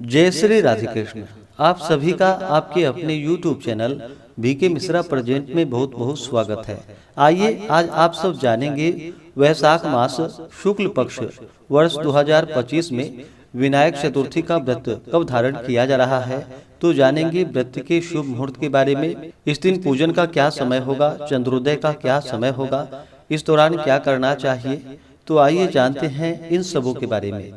जय श्री राधे कृष्ण। आप सभी का आपके अपने YouTube channel BK Mishra present में बहुत बहुत स्वागत है। आइए आज आप सब जानेंगे वैशाख मास शुक्ल पक्ष वर्ष 2025 में विनायक चतुर्थी का व्रत कब धारण किया जा रहा है। तो जानेंगे व्रत के शुभ मुहूर्त के बारे में, इस दिन पूजन का क्या समय होगा, चंद्रोदय का क्या समय होगा, इस दौरान क्या करना चाहिए। तो आइए जानते हैं इन सबों के बारे में।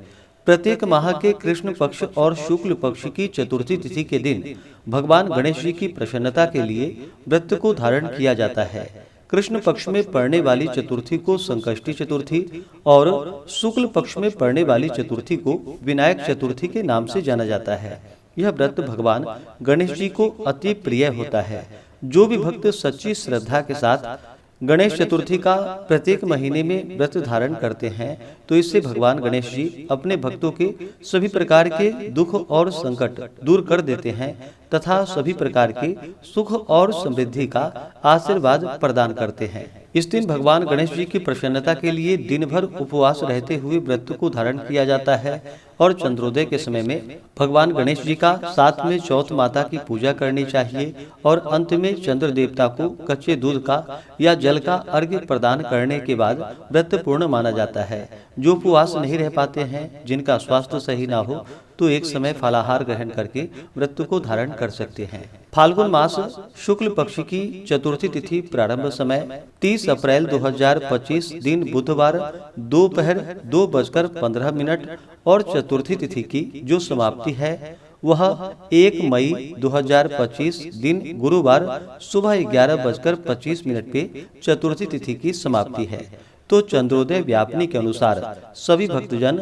प्रत्येक माह के कृष्ण पक्ष और शुक्ल पक्ष की चतुर्थी तिथि के दिन भगवान गणेश जी की प्रसन्नता के लिए व्रत को धारण किया जाता है। कृष्ण पक्ष में पड़ने वाली चतुर्थी को संकष्टी चतुर्थी और शुक्ल पक्ष में पड़ने वाली चतुर्थी को विनायक चतुर्थी के नाम से जाना जाता है। यह व्रत भगवान गणेश जी को अति प्रिय होता है। जो भी भक्त सच्ची श्रद्धा के साथ गणेश चतुर्थी का प्रत्येक महीने में व्रत धारण करते हैं तो इससे भगवान गणेश जी अपने भक्तों के सभी प्रकार के दुख और संकट दूर कर देते हैं तथा सभी प्रकार के सुख और समृद्धि का आशीर्वाद प्रदान करते हैं। इस दिन भगवान गणेश जी की प्रसन्नता के लिए दिन भर उपवास रहते हुए व्रत को धारण किया जाता है और चंद्रोदय के समय में भगवान गणेश जी का साथ में चौथ माता की पूजा करनी चाहिए और अंत में चंद्र देवता को कच्चे दूध का या जल का अर्घ्य प्रदान करने के बाद व्रत पूर्ण माना जाता है। जो उपवास नहीं रह पाते हैं, जिनका स्वास्थ्य सही ना हो, तो एक समय फलाहार ग्रहण करके व्रत को धारण कर सकते हैं। फाल्गुन मास शुक्ल पक्ष की चतुर्थी तिथि प्रारंभ समय 30 अप्रैल 2025 दिन बुधवार दोपहर 2:15 और चतुर्थी तिथि की जो समाप्ति है वह 1 मई 2025 दिन गुरुवार सुबह 11:25 पे चतुर्थी तिथि की समाप्ति है। तो चंद्रोदय व्यापनी के अनुसार सभी भक्तजन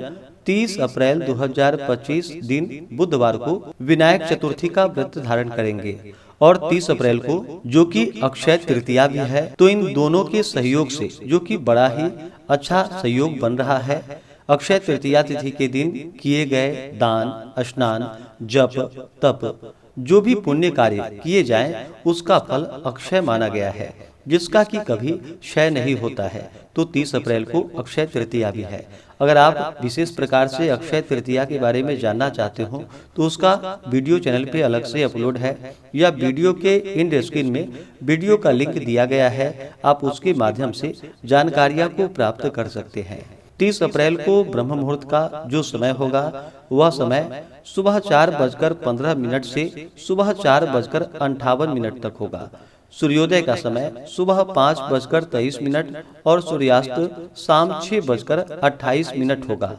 30 अप्रैल 2025 दिन बुधवार को विनायक चतुर्थी का व्रत धारण करेंगे और 30 अप्रैल को जो कि अक्षय तृतीया भी है, तो इन दोनों के सहयोग से जो कि बड़ा ही अच्छा सहयोग बन रहा है। अक्षय तृतीया तिथि के दिन किए गए दान, स्नान, जप, तप जो भी पुण्य कार्य किए जाएं उसका फल अक्षय माना गया है, जिसका कि कभी क्षय नहीं होता है। तो 30 अप्रैल को अक्षय तृतीया भी है। अगर आप विशेष प्रकार से अक्षय तृतीया के बारे में जानना चाहते हो तो उसका वीडियो चैनल पे अलग से अपलोड है या वीडियो के इन स्क्रीन में वीडियो का लिंक दिया गया है, आप उसके माध्यम से जानकारियां को प्राप्त कर सकते हैं। 30 अप्रैल को ब्रह्म मुहूर्त का जो समय होगा वह समय सुबह 4:15 से सुबह 4:58 तक होगा। सूर्योदय का समय सुबह 5:23 और सूर्यास्त शाम 6:28 होगा।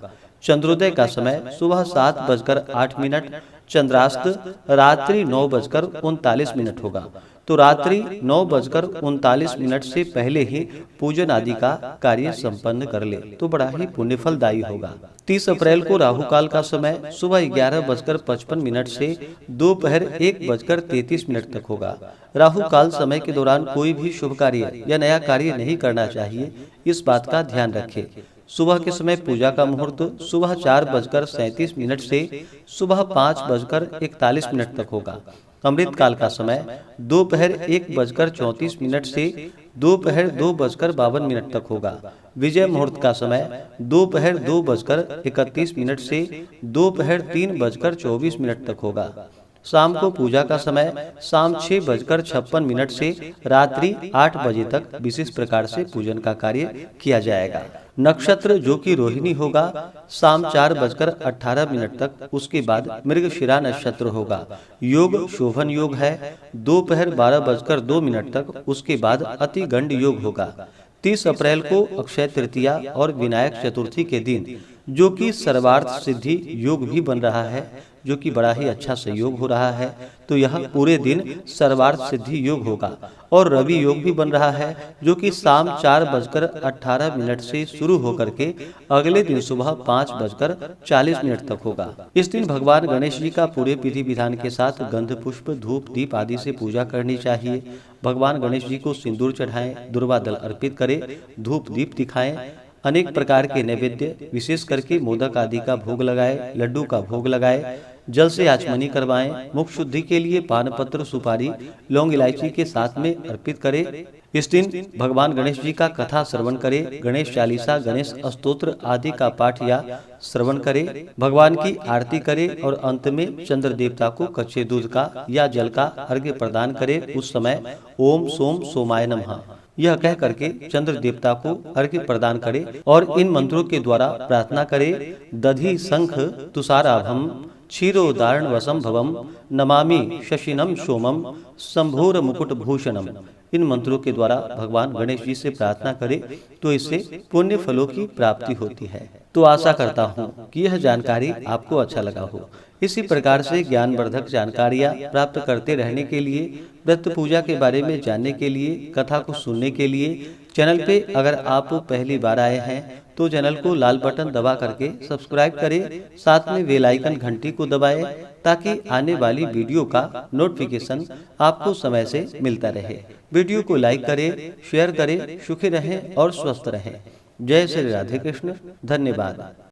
चंद्रोदय का समय सुबह 7:08, चंद्रास्त रात्रि 9:39 होगा। तो रात्रि 9:39 से पहले ही पूजन आदि का कार्य संपन्न कर ले तो बड़ा ही पुण्यफलदायी होगा। 30 अप्रैल को राहु काल का समय सुबह 11:55 से दोपहर 1:33 तक होगा। राहु काल समय के दौरान कोई भी शुभ कार्य या नया कार्य नहीं करना चाहिए, इस बात का ध्यान रखें। सुबह के समय पूजा का मुहूर्त सुबह 4:37 से सुबह 5:41 तक होगा। अमृत काल का समय दोपहर 1:34 से दोपहर 2:52 तक होगा। विजय मुहूर्त का समय दोपहर 2:31 से दोपहर 3:24 तक होगा। शाम को पूजा का समय शाम 6:56 से रात्रि 8 बजे तक विशेष प्रकार से पूजन का कार्य किया जाएगा। नक्षत्र जो कि रोहिणी होगा शाम 4:18 तक, उसके बाद मृगशिरा नक्षत्र होगा। योग शोभन योग है दोपहर 12:02 तक, उसके बाद अति गंड योग होगा। 30 अप्रैल को अक्षय तृतीया और विनायक चतुर्थी के दिन जो कि सर्वार्थ सिद्धि योग भी बन रहा है, जो कि बड़ा ही अच्छा सहयोग हो रहा है। तो यह पूरे दिन सर्वार्थ सिद्धि योग होगा और रवि योग भी बन रहा है, जो कि शाम 4:18 से शुरू होकर के अगले दिन सुबह 5:40 तक होगा। इस दिन भगवान गणेश जी का पूरे विधि विधान के साथ गंध, पुष्प, धूप, दीप आदि से पूजा करनी चाहिए। भगवान गणेश जी को सिंदूर चढ़ाएं, दुर्वा दल अर्पित करें, धूप दीप दिखाएं, अनेक प्रकार के नैवेद्य विशेष करके मोदक आदि का भोग लगाए, लड्डू का भोग लगाए, जल से आचमनी करवाएं। मुख शुद्धि के लिए पान पत्र, सुपारी, लौंग, इलायची के साथ में अर्पित करें। इस दिन भगवान गणेश जी का कथा श्रवण करें। गणेश चालीसा, गणेश स्तोत्र आदि का पाठ या श्रवण करें। भगवान की आरती करें और अंत में चंद्र देवता को कच्चे दूध का या जल का अर्घ्य प्रदान करें। उस समय ओम सोम सोमाय नमः यह कह करके चंद्र देवता को अर्घ्य प्रदान करें और इन मंत्रों के द्वारा प्रार्थना करें। दधि शंख तुषाराभम क्षीरोदारण वसम भवम नमामि शशिनम सोमम शंभोर मुकुट भूषणम। इन मंत्रों के द्वारा भगवान गणेश जी से प्रार्थना करें तो इससे पुण्य फलों की प्राप्ति होती है। तो आशा करता हूँ कि यह जानकारी आपको अच्छा लगा हो। इसी प्रकार से ज्ञानवर्धक जानकारियाँ प्राप्त करते रहने के लिए, व्रत पूजा के बारे में जानने के लिए, कथा को सुनने के लिए चैनल पे अगर आप पहली बार आए हैं तो चैनल को लाल बटन दबा करके सब्सक्राइब करें। साथ में बेल आइकन घंटी को दबाएं ताकि आने वाली वीडियो का नोटिफिकेशन आपको समय से मिलता रहे। वीडियो को लाइक करें, शेयर करें। सुखी रहें और स्वस्थ रहें। जय श्री राधे कृष्ण। धन्यवाद।